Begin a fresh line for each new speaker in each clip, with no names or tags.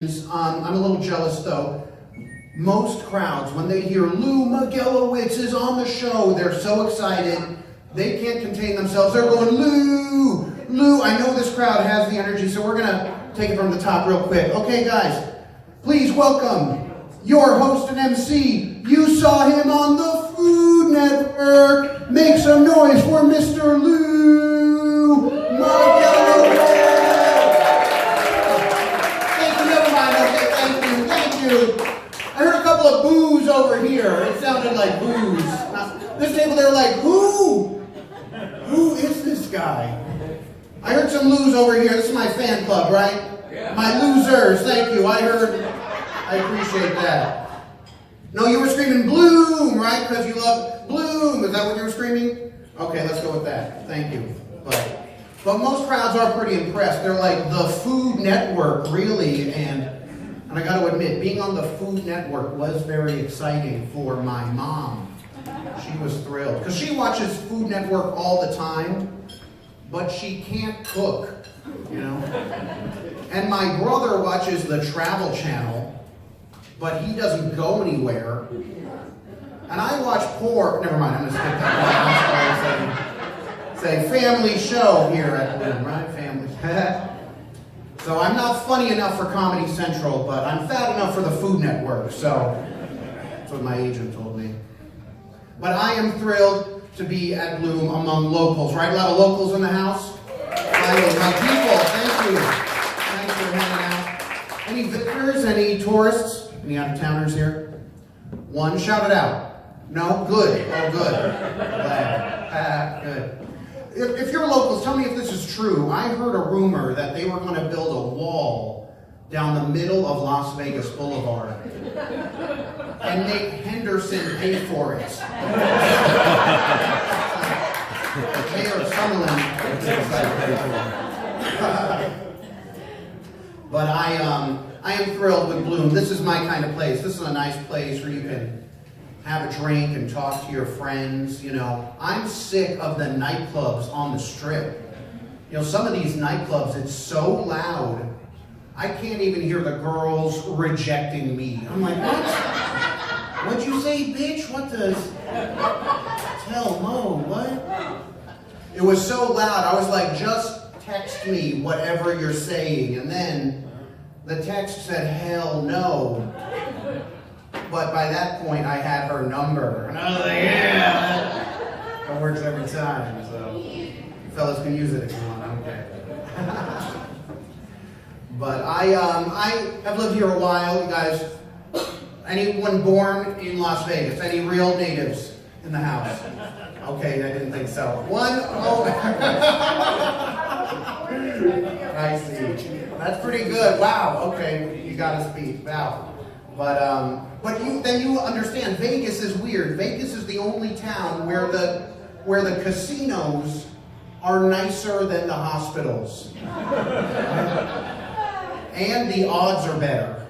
I'm a little jealous though. Most crowds, when they hear Lou Magelowitz is on the show, they're so excited. They can't contain themselves. They're going, Lou, Lou. I know this crowd has the energy, so we're going to take it from the top real quick. Okay, guys, please welcome your host and MC. You saw him on the Food Network. Make some noise for Mr. Lou Magelowitz. I heard a couple of boos over here. It sounded like boos. This table, they're like, who? Who is this guy? I heard some loos over here. This is my fan club, right? Yeah. My losers, thank you. I appreciate that. No, you were screaming Blume, right? Because you love Blume. Is that what you were screaming? Okay, let's go with that. Thank you. But most crowds are pretty impressed. They're like, the Food Network, really? And I got to admit, being on the Food Network was very exciting for my mom. She was thrilled. Because she watches Food Network all the time, but she can't cook, you know? And my brother watches the Travel Channel, but he doesn't go anywhere. And I watch never mind, I'm going to skip that one. Say family show here at Blume, right? Family. So I'm not funny enough for Comedy Central, but I'm fat enough for the Food Network, so that's what my agent told me. But I am thrilled to be at Blume among locals, right? A lot of locals in the house? My people, thank you. Thanks for hanging out. Any visitors, any tourists, any out-of-towners here? One, shout it out. No? Good. Oh, good. Glad. Good. If you're locals, tell me if this is true. I heard a rumor that they were going to build a wall down the middle of Las Vegas Boulevard and make Henderson pay for it. Mayor Summerlin. But I am thrilled with Blume. This is my kind of place. This is a nice place where you can have a drink and talk to your friends, you know. I'm sick of the nightclubs on the strip. You know, some of these nightclubs, it's so loud, I can't even hear the girls rejecting me. I'm like, what? What'd you say, bitch? What does... Tell Mo, what? It was so loud, I was like, just text me whatever you're saying. And then the text said, hell no. But by that point, I had her number. And I was like, yeah, that works every time. So you fellas can use it if you want, I don't care. But I have lived here a while, you guys. Anyone born in Las Vegas? Any real natives in the house? Okay, I didn't think so. One, oh. I see. That's pretty good. Wow, okay, you gotta speak. Wow. But then you understand, Vegas is weird. Vegas is the only town where the casinos are nicer than the hospitals. And the odds are better.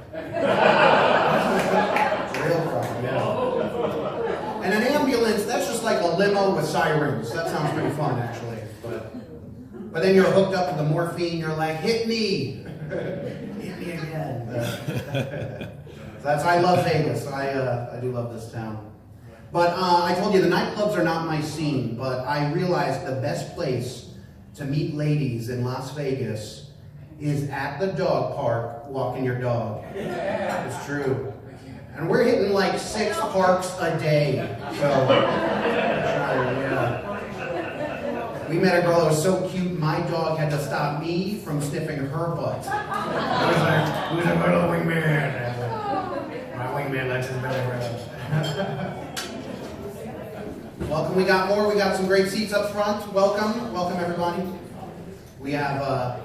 Real problem, yeah. And an ambulance, that's just like a limo with sirens. That sounds pretty fun, actually. But then you're hooked up to the morphine, you're like, hit me. Hit me again. I love Vegas. I do love this town. But I told you the nightclubs are not my scene, but I realized the best place to meet ladies in Las Vegas is at the dog park walking your dog. It's true. And we're hitting like 6 parks a day. So, yeah. We met a girl that was so cute, my dog had to stop me from sniffing her butt. Who's a little wingman? My wingman lets his belly run. Welcome, we got more. We got some great seats up front. Welcome everybody. We have a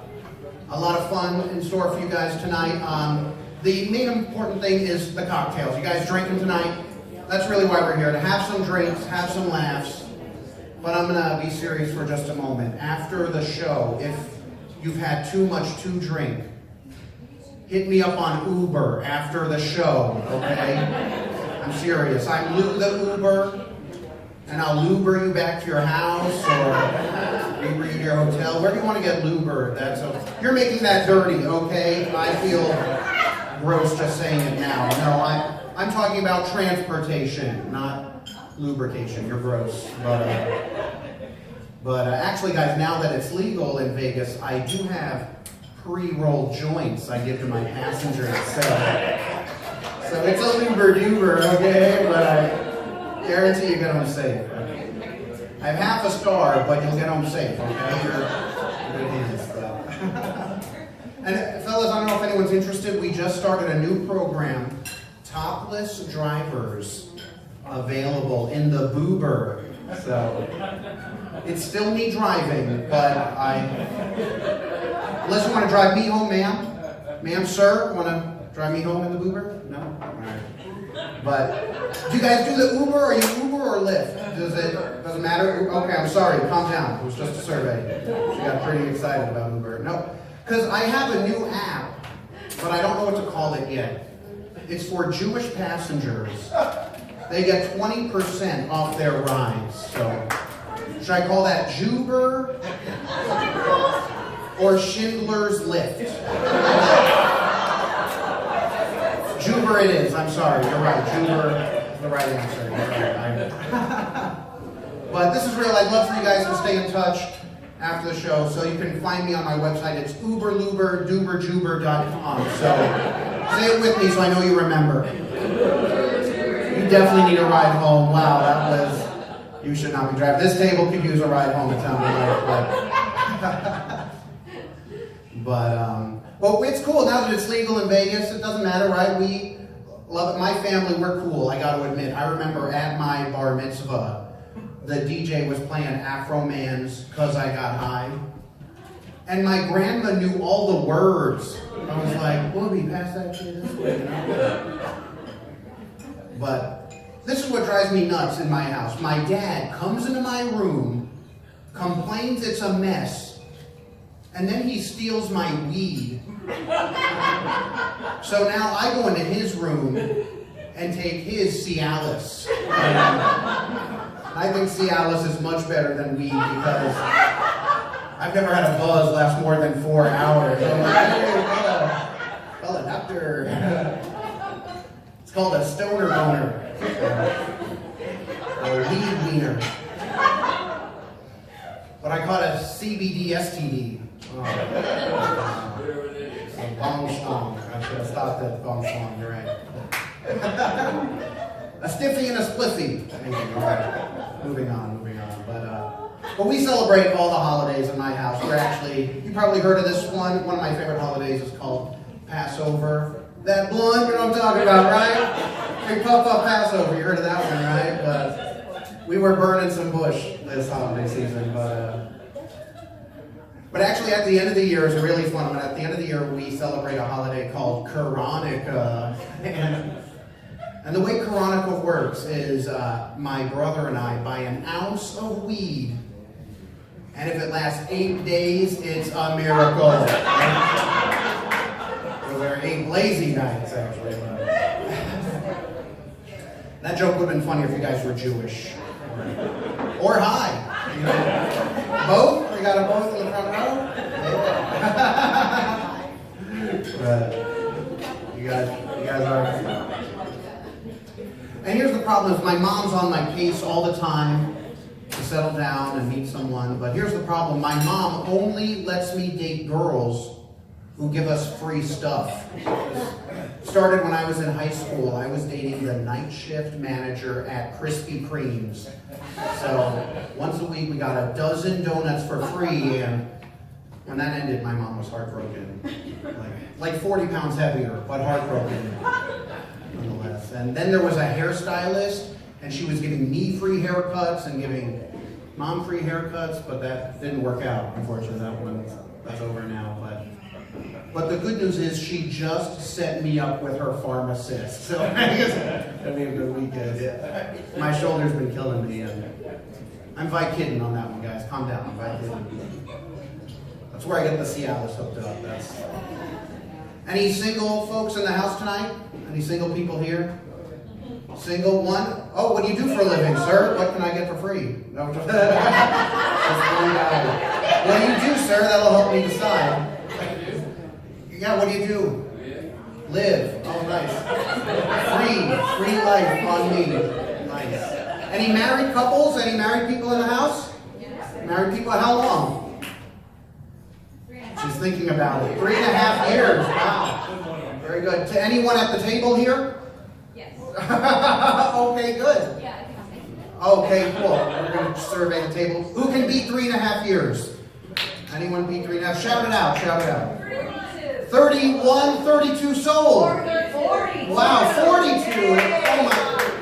lot of fun in store for you guys tonight. The main important thing is the cocktails. You guys drinking tonight? That's really why we're here, to have some drinks, have some laughs. But I'm gonna be serious for just a moment. After the show, if you've had too much to drink, hit me up on Uber after the show, okay? I'm serious. I'm Lou the Uber, and I'll Uber you back to your house or Uber you to your hotel. Where do you want to get Uber? You're making that dirty, okay? I feel gross just saying it now. No, I'm talking about transportation, not lubrication. You're gross. But actually, guys, now that it's legal in Vegas, I do have pre-rolled joints I give to my passengers. So it's a luber-duber, okay? But I guarantee you get home safe. I have half a star, but you'll get home safe, okay? You're in good hands, though. And fellas, I don't know if anyone's interested. We just started a new program, topless drivers available in the Boober. So it's still me driving, but unless you want to drive me home, ma'am, sir, want to drive me home in the Boober? No? All right. But do you guys do the Uber? Are you Uber or Lyft? Doesn't matter? Okay, I'm sorry, calm down. It was just a survey. She got pretty excited about Uber. No, because I have a new app, but I don't know what to call it yet. It's for Jewish passengers. They get 20% off their rides. So, should I call that Juber or Schindler's Lift? Juber it is. I'm sorry. You're right. Juber is the right answer. You're right. But this is real. I'd love for you guys to stay in touch after the show. So you can find me on my website. It's uberluberduberjuber.com. So say it with me so I know you remember. You definitely need a ride home. Wow, that was... You should not be driving. This table could use a ride home, it sounded like. Well, it's cool now that it's legal in Vegas. It doesn't matter, right? We love it. My family, we're cool, I got to admit. I remember at my bar mitzvah, the DJ was playing Afro Man's "Cause I Got High." And my grandma knew all the words. I was like, Blume, pass that shit this way, you know? But this is what drives me nuts in my house. My dad comes into my room, complains it's a mess, and then he steals my weed. So now I go into his room and take his Cialis. I think Cialis is much better than weed because I've never had a buzz last more than 4 hours. I'm like, hey, fella, doctor. It's called a stoner boner. Or weed wiener. But I caught a CBD STD. A bong schlong. I should have stopped at bong schlong, you're right. A stiffy and a spliffy. Right. Moving on. But we celebrate all the holidays in my house. We're actually, you probably heard of this one. One of my favorite holidays is called Passover. That blunt, you know what I'm talking about, right? Big puff up Passover. You heard of that one, right? But we were burning some bush this holiday season. But actually, at the end of the year, it's really fun. At the end of the year, we celebrate a holiday called Hanukkah. And the way Hanukkah works is my brother and I buy an ounce of weed. And if it lasts 8 days, it's a miracle. So there are 8 lazy nights, actually. That joke would have been funnier if you guys were Jewish. Or high. You know? Both? We got a both in the front row? But you guys are... And here's the problem is my mom's on my case all the time to settle down and meet someone. But here's the problem. My mom only lets me date girls who give us free stuff. Started when I was in high school. I was dating the night shift manager at Krispy Kreme's. So once a week we got a dozen donuts for free, and when that ended, my mom was heartbroken. Like 40 pounds heavier, but heartbroken nonetheless. And then there was a hairstylist, and she was giving me free haircuts and giving mom free haircuts, but that didn't work out, unfortunately. That's over now. But the good news is she just set me up with her pharmacist. So I guess that'll be a good weekend. My shoulder's been killing me. And I'm Vicodin on that one, guys. Calm down. I'm Vicodin. That's where I get the Cialis hooked up. Any single folks in the house tonight? Any single people here? Single one? Oh, what do you do for a living, sir? What can I get for free? No, just what do you do, sir? That'll help me decide. Yeah, what do you do? Live. Oh, nice. Free life on me. Nice. Any married couples? Any married people in the house? Married people, how long? She's thinking about it. 3.5 years. Wow. Very good. To anyone at the table here?
Yes.
Okay, good.
Yeah, I think I'll take it.
Okay, cool. We're going to survey the table. Who can beat 3.5 years? Anyone beat 3.5? Shout it out. Shout it out. 31, 32 sold.
40.
Wow, 42. Oh my.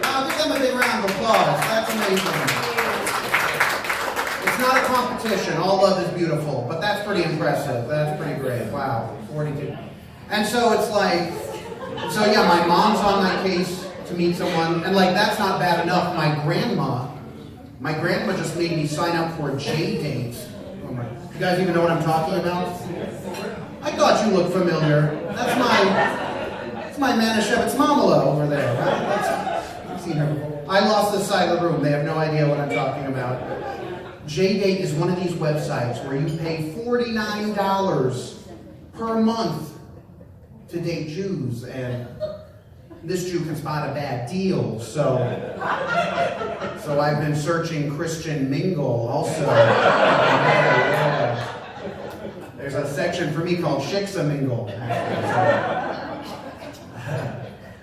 Wow, give them a big round of applause. That's amazing. It's not a competition. All love is beautiful, but that's pretty impressive. That's pretty great. Wow, 42. And so it's like, so yeah, my mom's on my case to meet someone, and like that's not bad enough. My grandma just made me sign up for J-Date. Oh my, you guys even know what I'm talking about? I thought you looked familiar. That's my Manischewitz Mamala over there, right? I've seen her. I lost this side of the room. They have no idea what I'm talking about. J-Date is one of these websites where you pay $49 per month to date Jews, and this Jew can spot a bad deal, so I've been searching Christian Mingle also. Yeah. There's a section for me called Shiksa Mingle.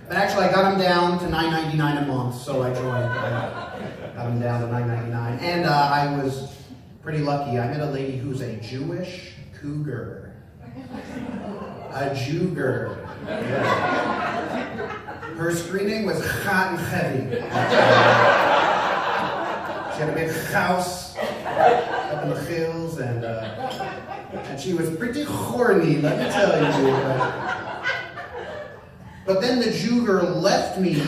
But actually, I got them down to $9.99 a month, so I joined. I got them down to $9.99, and I was pretty lucky. I met a lady who's a Jewish cougar. A Juger. Yeah. Her screening was hot and heavy. She had a big house up in the hills, and she was pretty horny, let me tell you. But then the Juger left me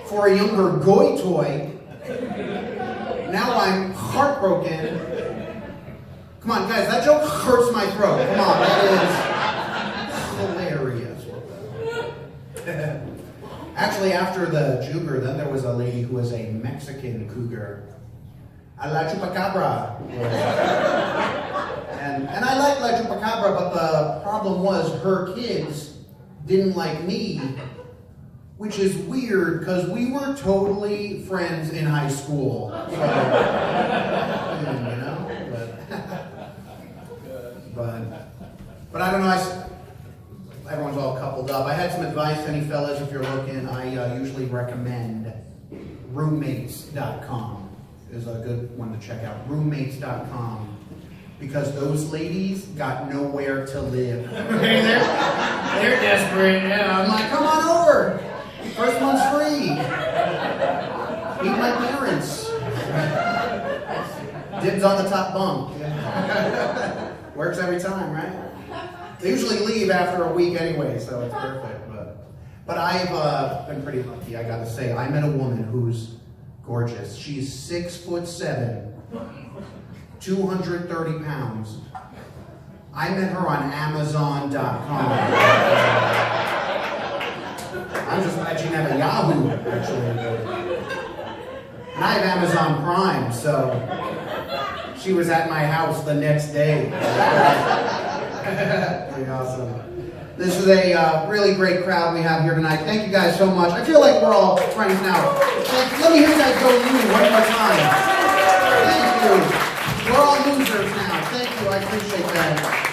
for a younger goy toy. Now I'm heartbroken. Come on, guys, that joke hurts my throat. Come on, that is hilarious. Actually, after the Juger, then there was a lady who was a Mexican cougar. A la chupacabra. And I like La Chupacabra, but the problem was her kids didn't like me, which is weird because we were totally friends in high school. So, you know, but I don't know. Everyone's all coupled up. I had some advice, any fellas, if you're looking. I usually recommend roommates.com is a good one to check out. Roommates.com. Because those ladies got nowhere to live. They're desperate. Yeah, I'm like, come on over. First month's free. Meet my parents. Dibs on the top bunk. Works every time, right? They usually leave after a week anyway, so it's perfect. But I've been pretty lucky, I gotta say. I met a woman who's gorgeous. She's 6'7", 230 pounds. I met her on Amazon.com. I'm just glad she didn't have a Yahoo, actually. And I have Amazon Prime, so she was at my house the next day. Pretty awesome. This is a really great crowd we have here tonight. Thank you guys so much. I feel like we're all friends now. Let me hear you guys go Blume one more time. Thank you. We're all losers now. Thank you. I appreciate that.